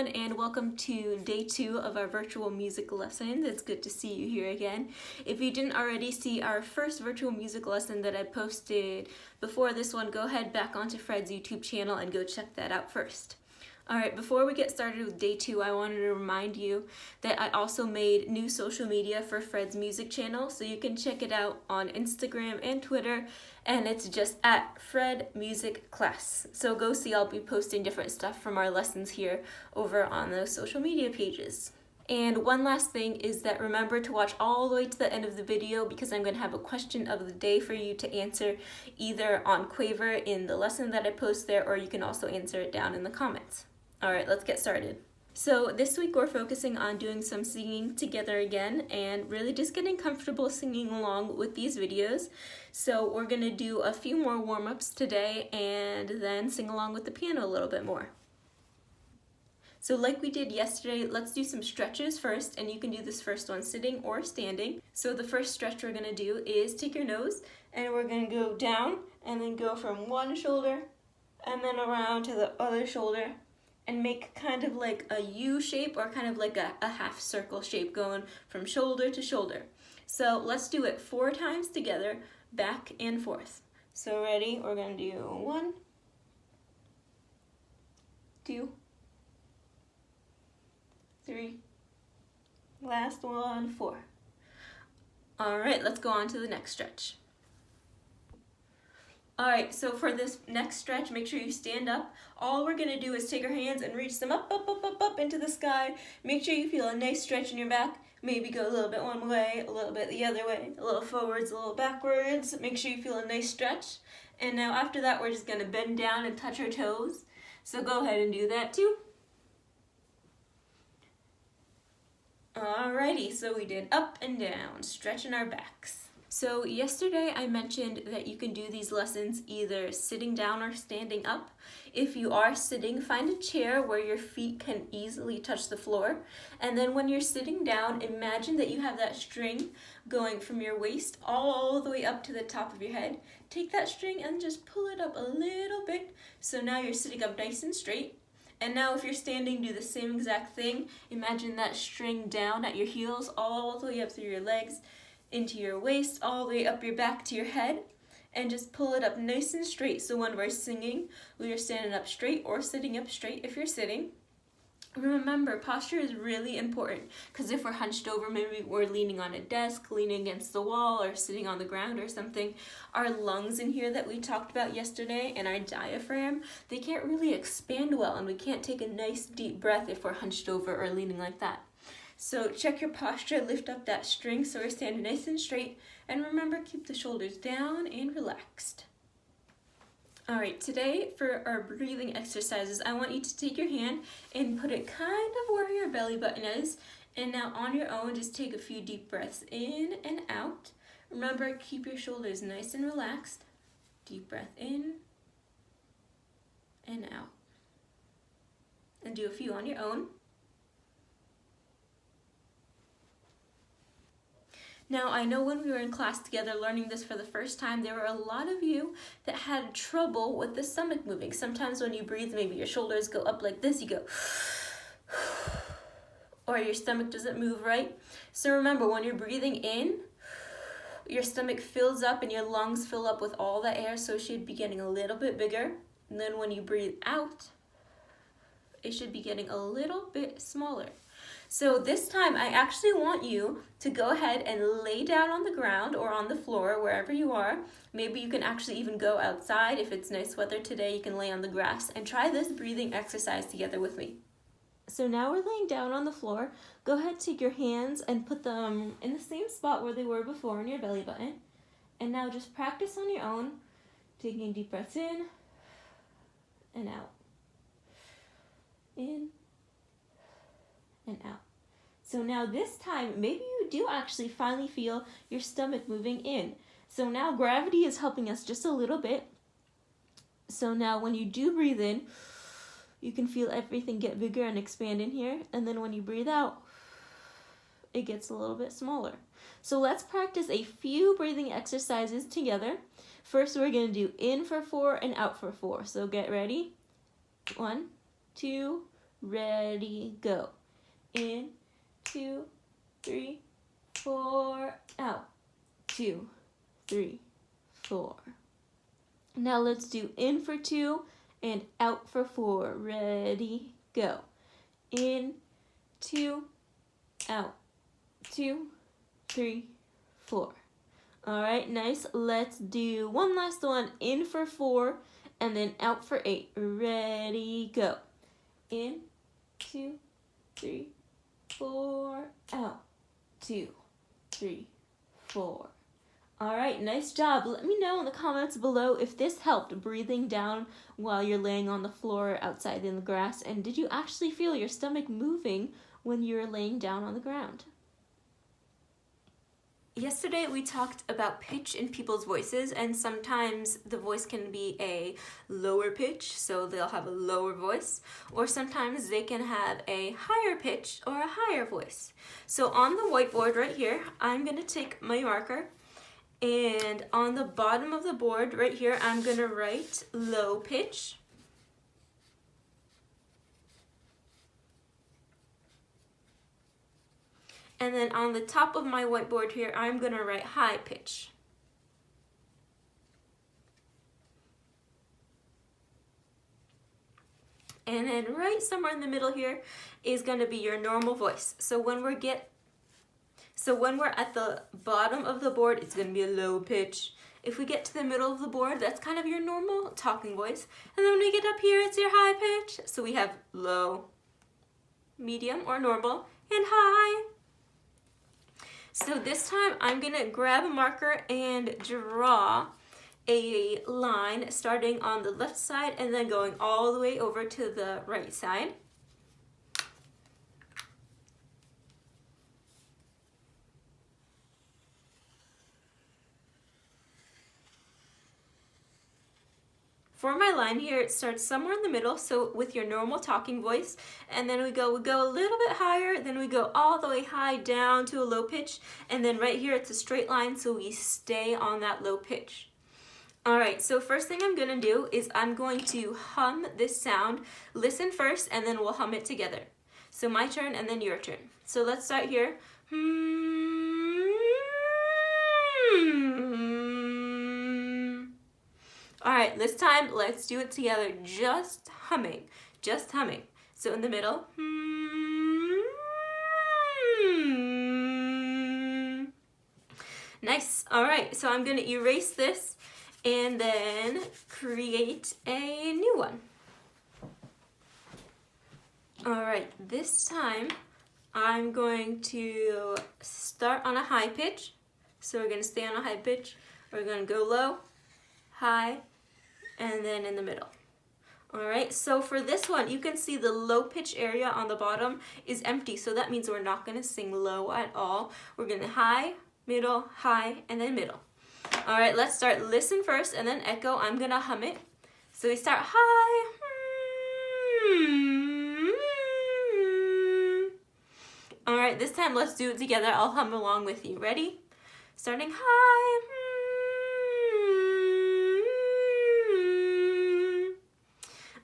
everyone, and welcome to day 2 of our virtual music lesson. It's good to see you here again. If you didn't already see our first virtual music lesson that I posted before this one, go ahead back onto Fred's YouTube channel and go check that out first. Alright, before we get started with day 2, I wanted to remind you that I also made new social media for Fred's music channel, so you can check it out on Instagram and Twitter, and it's just at Fred Music Class. So go see, I'll be posting different stuff from our lessons here over on those social media pages. And one last thing is that remember to watch all the way to the end of the video because I'm going to have a question of the day for you to answer either on Quaver in the lesson that I post there, or you can also answer it down in the comments. Alright, let's get started. So this week we're focusing on doing some singing together again and really just getting comfortable singing along with these videos. So we're going to do a few more warm-ups today and then sing along with the piano a little bit more. So like we did yesterday, let's do some stretches first, and you can do this first one sitting or standing. So the first stretch we're going to do is take your nose and we're going to go down and then go from one shoulder and then around to the other shoulder and make kind of like a U shape or kind of like a half circle shape going from shoulder to shoulder. So let's do it 4 times together, back and forth. So ready? We're going to do 1, 2, 3, last one, 4. Alright, let's go on to the next stretch. Alright, so for this next stretch, make sure you stand up. All we're going to do is take our hands and reach them up, up, up, up, up into the sky. Make sure you feel a nice stretch in your back. Maybe go a little bit one way, a little bit the other way, a little forwards, a little backwards. Make sure you feel a nice stretch. And now after that, we're just going to bend down and touch our toes. So go ahead and do that too. Alrighty, so we did up and down, stretching our backs. So yesterday I mentioned that you can do these lessons either sitting down or standing up. If you are sitting, find a chair where your feet can easily touch the floor. And then when you're sitting down, imagine that you have that string going from your waist all the way up to the top of your head. Take that string and just pull it up a little bit. So now you're sitting up nice and straight. And now if you're standing, do the same exact thing. Imagine that string down at your heels all the way up through your legs, into your waist, all the way up your back to your head, and just pull it up nice and straight. So when we're singing, we are standing up straight or sitting up straight if you're sitting. Remember, posture is really important because if we're hunched over, maybe we're leaning on a desk, leaning against the wall, or sitting on the ground or something, our lungs in here that we talked about yesterday and our diaphragm, they can't really expand well, and we can't take a nice deep breath if we're hunched over or leaning like that. So check your posture, lift up that string so we're standing nice and straight, and remember, keep the shoulders down and relaxed. Alright, today for our breathing exercises, I want you to take your hand and put it kind of where your belly button is, and now on your own, just take a few deep breaths in and out. Remember, keep your shoulders nice and relaxed. Deep breath in and out. And do a few on your own. Now, I know when we were in class together learning this for the first time, there were a lot of you that had trouble with the stomach moving. Sometimes when you breathe, maybe your shoulders go up like this, you go, or your stomach doesn't move right. So remember, when you're breathing in, your stomach fills up and your lungs fill up with all that air, so it should be getting a little bit bigger. And then when you breathe out, it should be getting a little bit smaller. So this time I actually want you to go ahead and lay down on the ground or on the floor, wherever you are. Maybe you can actually even go outside. If it's nice weather today, you can lay on the grass and try this breathing exercise together with me. So now we're laying down on the floor. Go ahead, take your hands and put them in the same spot where they were before on your belly button. And now just practice on your own, taking deep breaths in and out. In and out. So now this time, maybe you do actually finally feel your stomach moving in. So now gravity is helping us just a little bit. So now when you do breathe in, you can feel everything get bigger and expand in here. And then when you breathe out, it gets a little bit smaller. So let's practice a few breathing exercises together. First, we're going to do in for 4 and out for 4. So get ready. 1, 2, ready, go. In, 2, 3, 4, out. 2, 3, 4. Now let's do in for 2 and out for 4. Ready, go. In, 2, out. 2, 3, 4. All right, nice. Let's do one last one. In for 4 and then out for 8. Ready, go. In, 2, 3, 4, out. 2, 3, 4. All right, nice job. Let me know in the comments below if this helped breathing down while you're laying on the floor outside in the grass, and did you actually feel your stomach moving when you're laying down on the ground? Yesterday we talked about pitch in people's voices, and sometimes the voice can be a lower pitch, so they'll have a lower voice, or sometimes they can have a higher pitch or a higher voice. So on the whiteboard right here, I'm going to take my marker, and on the bottom of the board right here, I'm going to write low pitch. And then on the top of my whiteboard here, I'm going to write high pitch. And then right somewhere in the middle here is going to be your normal voice. So when we're at the bottom of the board, it's going to be a low pitch. If we get to the middle of the board, that's kind of your normal talking voice. And then when we get up here, it's your high pitch. So we have low, medium or normal, and high. So this time I'm gonna grab a marker and draw a line starting on the left side and then going all the way over to the right side. For my line here, it starts somewhere in the middle, so with your normal talking voice, and then we go a little bit higher, then we go all the way high down to a low pitch, and then right here it's a straight line, so we stay on that low pitch. All right, so first thing I'm gonna do is I'm going to hum this sound. Listen first, and then we'll hum it together. So my turn, and then your turn. So let's start here. All right, this time let's do it together, just humming, just humming. So in the middle. Nice, all right, so I'm gonna erase this and then create a new one. All right, this time I'm going to start on a high pitch. So we're gonna stay on a high pitch. We're gonna go low, high, and then in the middle. All right, so for this one, you can see the low pitch area on the bottom is empty, so that means we're not gonna sing low at all. We're gonna high, middle, high, and then middle. All right, let's start. Listen first and then echo. I'm gonna hum it. So we start high. All right, this time let's do it together. I'll hum along with you. Ready? Starting high.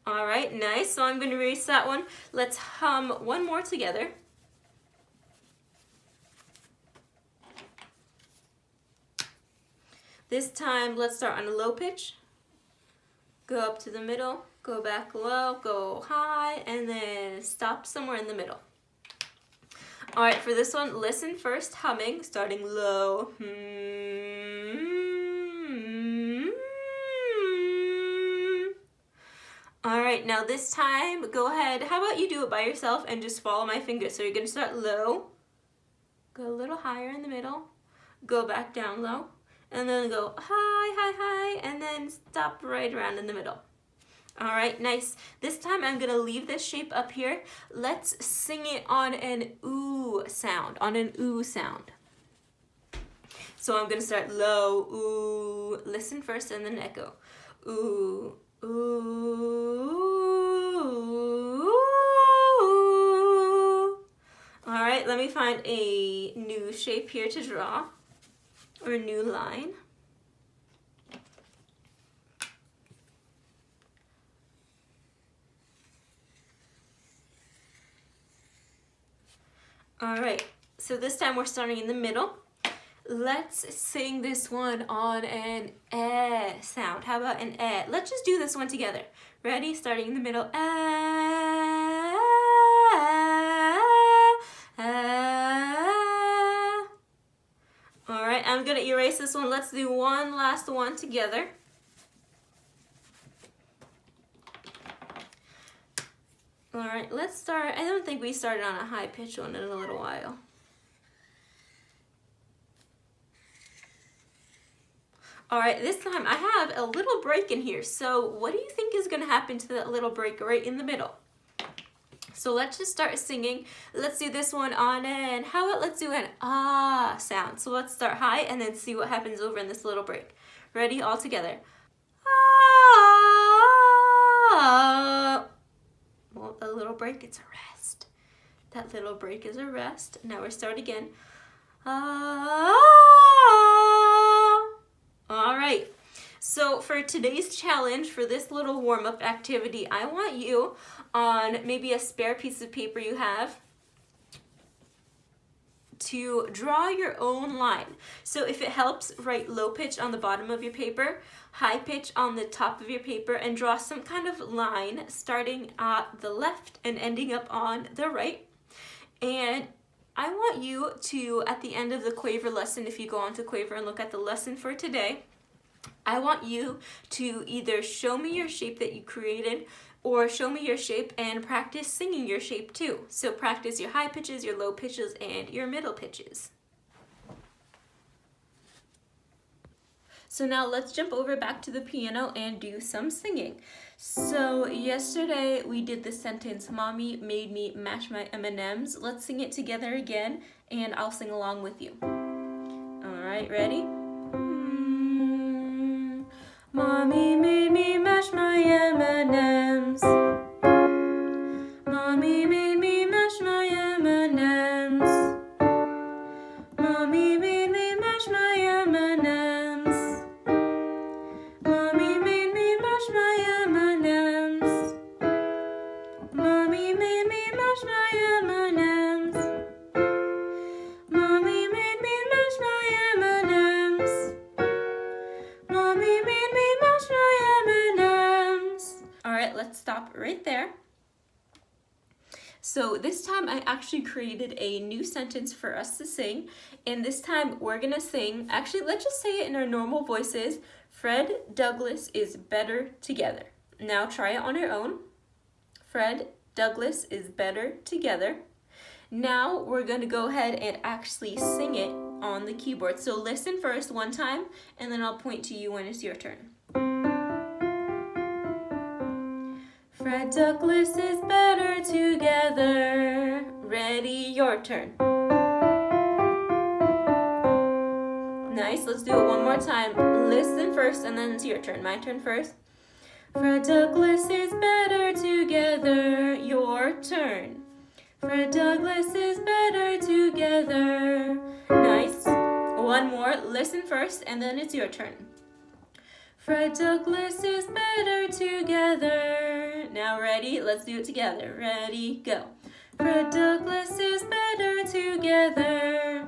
All right, nice. So I'm going to erase that one. Let's hum one more together. This time, let's start on a low pitch. Go up to the middle, go back low, go high, and then stop somewhere in the middle. All right, for this one, listen first, humming, starting low. All right, now this time, go ahead. How about you do it by yourself and just follow my fingers? So you're gonna start low, go a little higher in the middle, go back down low, and then go high, high, high, and then stop right around in the middle. All right, nice. This time I'm gonna leave this shape up here. Let's sing it on an ooh sound, So I'm gonna start low, ooh, listen first and then echo. Ooh, ooh. All right, let me find a new shape here to draw, or a new line. All right, so this time we're starting in the middle. Let's sing this one on an eh sound. How about an eh? Let's just do this one together. Ready? Starting in the middle. Eh, eh. All right, I'm gonna erase this one. Let's do one last one together. All right, let's start. I don't think we started on a high pitch one in a little while. All right, this time I have a little break in here. So what do you think is gonna happen to that little break right in the middle? So let's just start singing. Let's do this one on an, how about let's do an ah sound. So let's start high and then see what happens over in this little break. Ready? All together. Ah. Well, a little break, it's a rest. That little break is a rest. Now we start again. Ah. All right, so for today's challenge, for this little warm-up activity, I want you on maybe a spare piece of paper you have to draw your own line. So if it helps, write low pitch on the bottom of your paper, high pitch on the top of your paper, and draw some kind of line starting at the left and ending up on the right. And I want you to, at the end of the Quaver lesson, if you go on to Quaver and look at the lesson for today, I want you to either show me your shape that you created or show me your shape and practice singing your shape too. So practice your high pitches, your low pitches, and your middle pitches. So now let's jump over back to the piano and do some singing. So yesterday we did the sentence, Mommy made me mash my M&Ms. Let's sing it together again and I'll sing along with you. All right, ready? Mommy made me mash my M&Ms. Mommy made me mash my M&Ms. Mommy made me mash my M&Ms. Mommy made me mash my M&Ms. Mommy made me mash my M&Ms. Mommy made me mash my M&Ms. Mommy made me mash my M&Ms. All right, let's stop right there. So this time I actually created a new sentence for us to sing, and this time we're gonna sing, actually let's just say it in our normal voices, Fred Douglas is better together. Now try it on your own. Fred Douglas is better together. Now we're gonna go ahead and actually sing it on the keyboard. So listen first one time, and then I'll point to you when it's your turn. Fred Douglas is better together. Ready, your turn. Nice, let's do it one more time. Listen first and then it's your turn. My turn first. Fred Douglas is better together. Your turn. Fred Douglas is better together. Nice. One more. Listen first and then it's your turn. Fred Douglas is better together. Now ready? Let's do it together. Ready, go. Fred Douglas is better together.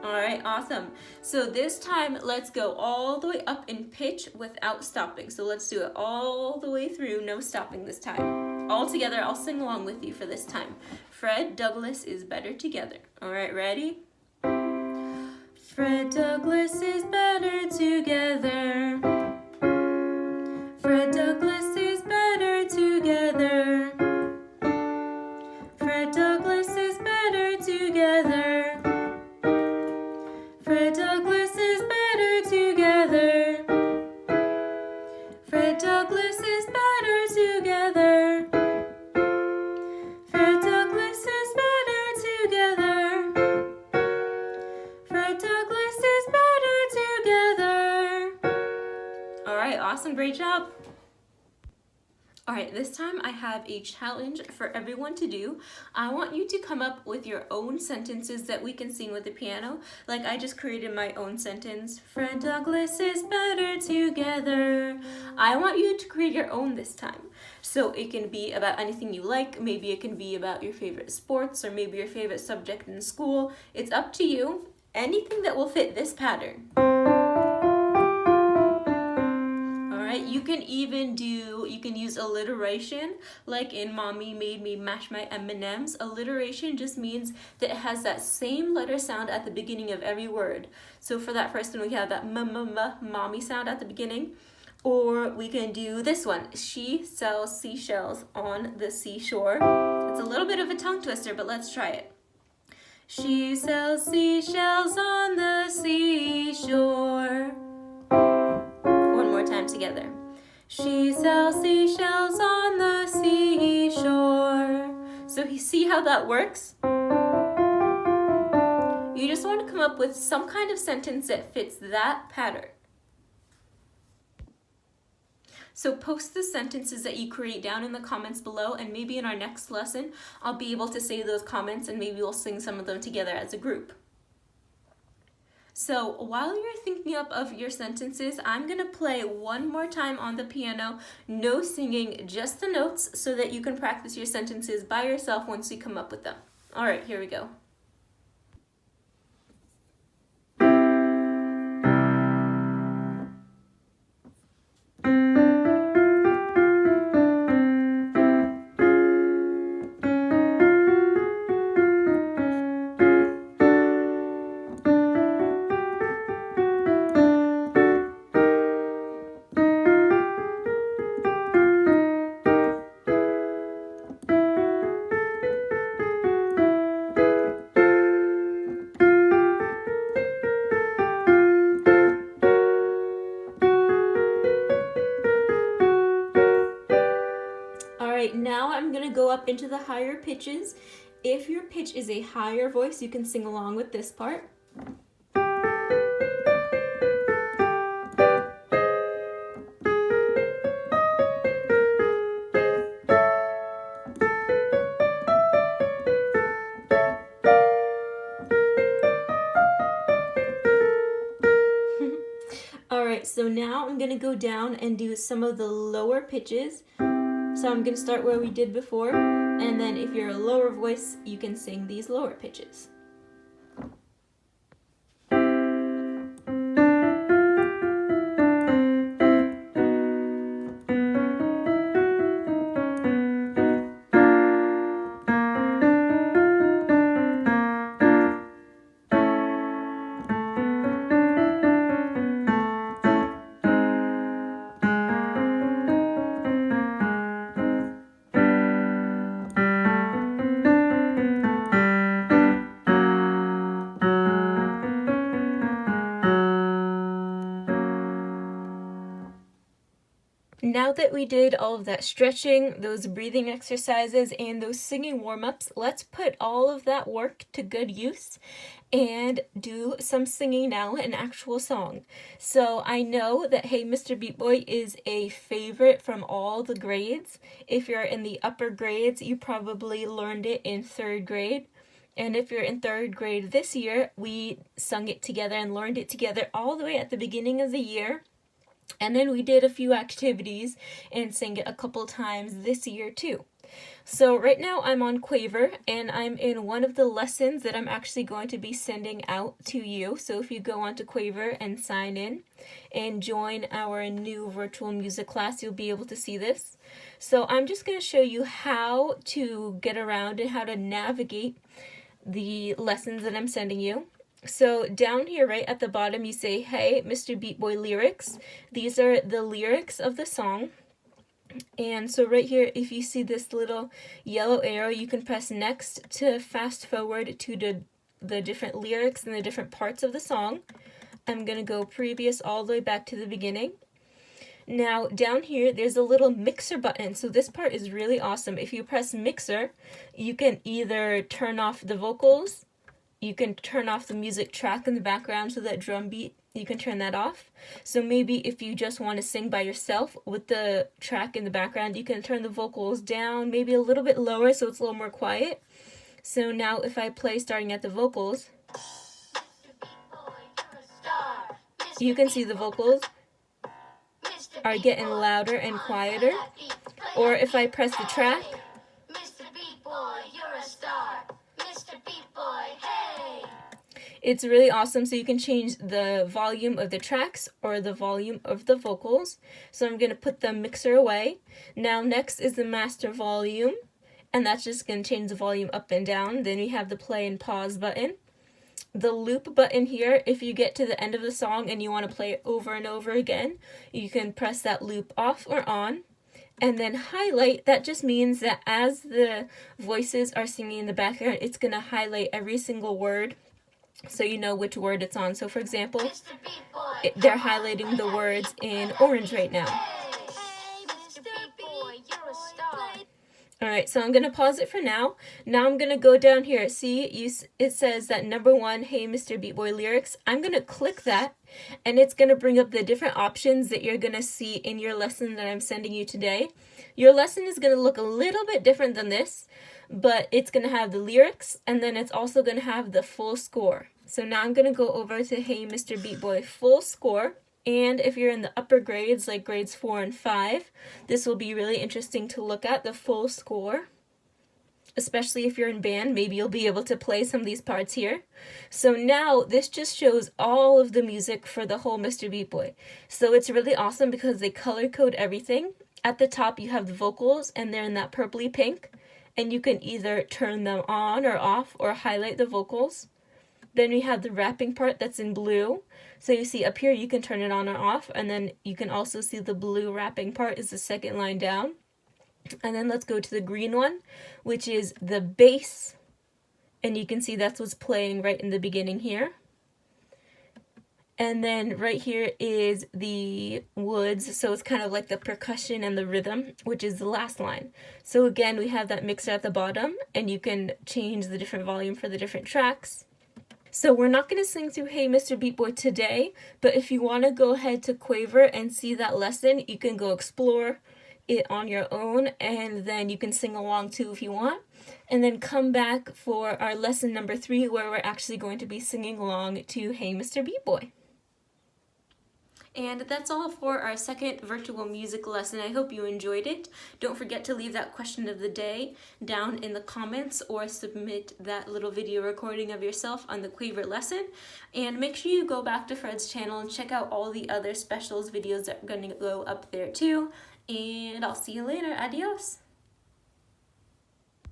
All right, awesome. So this time, let's go all the way up in pitch without stopping. So let's do it all the way through, no stopping this time. All together, I'll sing along with you for this time. Fred Douglas is better together. All right, ready? Fred Douglas is better together. Fred Douglas is better together. Fred Douglas is better together. Fred Douglas is better together. Fred Douglas is better together. Fred Douglas is better together. Fred Douglas is better together. All right, awesome, great job. All right, this time I have a challenge for everyone to do. I want you to come up with your own sentences that we can sing with the piano. Like I just created my own sentence. Fred Douglas is better together. I want you to create your own this time. So it can be about anything you like. Maybe it can be about your favorite sports or maybe your favorite subject in school. It's up to you. Anything that will fit this pattern. You can even you can use alliteration, like in Mommy Made Me Mash My M&Ms. Alliteration just means that it has that same letter sound at the beginning of every word. So for that first one, we have that mommy sound at the beginning. Or we can do this one. She sells seashells on the seashore. It's a little bit of a tongue twister, but let's try it. She sells seashells on the seashore. One more time together. She sells seashells on the seashore. So you see how that works? You just want to come up with some kind of sentence that fits that pattern. So post the sentences that you create down in the comments below, and maybe in our next lesson, I'll be able to say those comments and maybe we'll sing some of them together as a group. So while you're thinking up of your sentences, I'm going to play one more time on the piano, no singing, just the notes, so that you can practice your sentences by yourself once you come up with them. All right, here we go. Now I'm going to go up into the higher pitches. If your pitch is a higher voice, you can sing along with this part. Alright, so now I'm going to go down and do some of the lower pitches. So I'm going to start where we did before, and then if you're a lower voice, you can sing these lower pitches. Now that we did all of that stretching, those breathing exercises, and those singing warm-ups, let's put all of that work to good use and do some singing now, an actual song. So I know that Hey Mr. Beat Boy is a favorite from all the grades. If you're in the upper grades, you probably learned it in 3rd grade. And if you're in 3rd grade this year, we sung it together and learned it together all the way at the beginning of the year. And then we did a few activities and sang it a couple times this year too. So right now I'm on Quaver and I'm in one of the lessons that I'm actually going to be sending out to you. So if you go onto Quaver and sign in and join our new virtual music class, you'll be able to see this. So I'm just going to show you how to get around and how to navigate the lessons that I'm sending you. So down here right at the bottom you say, Hey Mr. Beat Boy lyrics. These are the lyrics of the song. And so right here, if you see this little yellow arrow, you can press next to fast forward to the different lyrics and the different parts of the song. I'm going to go previous all the way back to the beginning. Now down here there's a little mixer button, so this part is really awesome. If you press mixer, you can either turn off the vocals, you can turn off the music track in the background, so that drum beat, you can turn that off. So maybe if you just want to sing by yourself with the track in the background, you can turn the vocals down, maybe a little bit lower so it's a little more quiet. So now if I play starting at the vocals, you can see the vocals are getting louder and quieter. or if I press the track, Mr. Beat Boy, you're a star. Mr. Beat Boy, hey! it's really awesome. So you can change the volume of the tracks or the volume of the vocals. So I'm going to put the mixer away. Now next is the master volume, and that's just going to change the volume up and down. Then we have the play and pause button. The loop button here, if you get to the end of the song and you want to play it over and over again, you can press that loop off or on. And then highlight, that just means that as the voices are singing in the background, it's going to highlight every single word so you know which word it's on. So for example, Mr. Beat Boy, they're highlighting the words in orange right now. hey, Mr. Beat Boy, you're a star. Alright, so I'm going to pause it for now. Now I'm going to go down here. See, it says that number 1, Hey Mr. Beat Boy lyrics. I'm going to click that, and it's going to bring up the different options that you're going to see in your lesson that I'm sending you today. Your lesson is going to look a little bit different than this, but it's going to have the lyrics, and then it's also going to have the full score. So now I'm going to go over to Hey Mr. Beat Boy full score. And if you're in the upper grades, like grades 4 and 5, this will be really interesting to look at, the full score. Especially if you're in band, maybe you'll be able to play some of these parts here. So now this just shows all of the music for the whole Mr. Beat Boy. So it's really awesome because they color code everything. At the top you have the vocals, and they're in that purpley pink. And you can either turn them on or off or highlight the vocals. Then we have the rapping part that's in blue. So you see up here you can turn it on or off, and then you can also see the blue rapping part is the second line down. And then let's go to the green one, which is the bass. And you can see that's what's playing right in the beginning here. And then right here is the woods, so it's kind of like the percussion and the rhythm, which is the last line. So again, we have that mixer at the bottom, and you can change the different volume for the different tracks. So we're not going to sing through Hey Mr. Beat Boy today, but if you want to go ahead to Quaver and see that lesson, you can go explore it on your own, and then you can sing along too if you want. And then come back for our lesson number 3, where we're actually going to be singing along to Hey Mr. Beat Boy. And that's all for our second virtual music lesson. I hope you enjoyed it. Don't forget to leave that question of the day down in the comments, or submit that little video recording of yourself on the Quaver lesson. And make sure you go back to Fred's channel and check out all the other specials videos that are going to go up there too. And I'll see you later. Adios.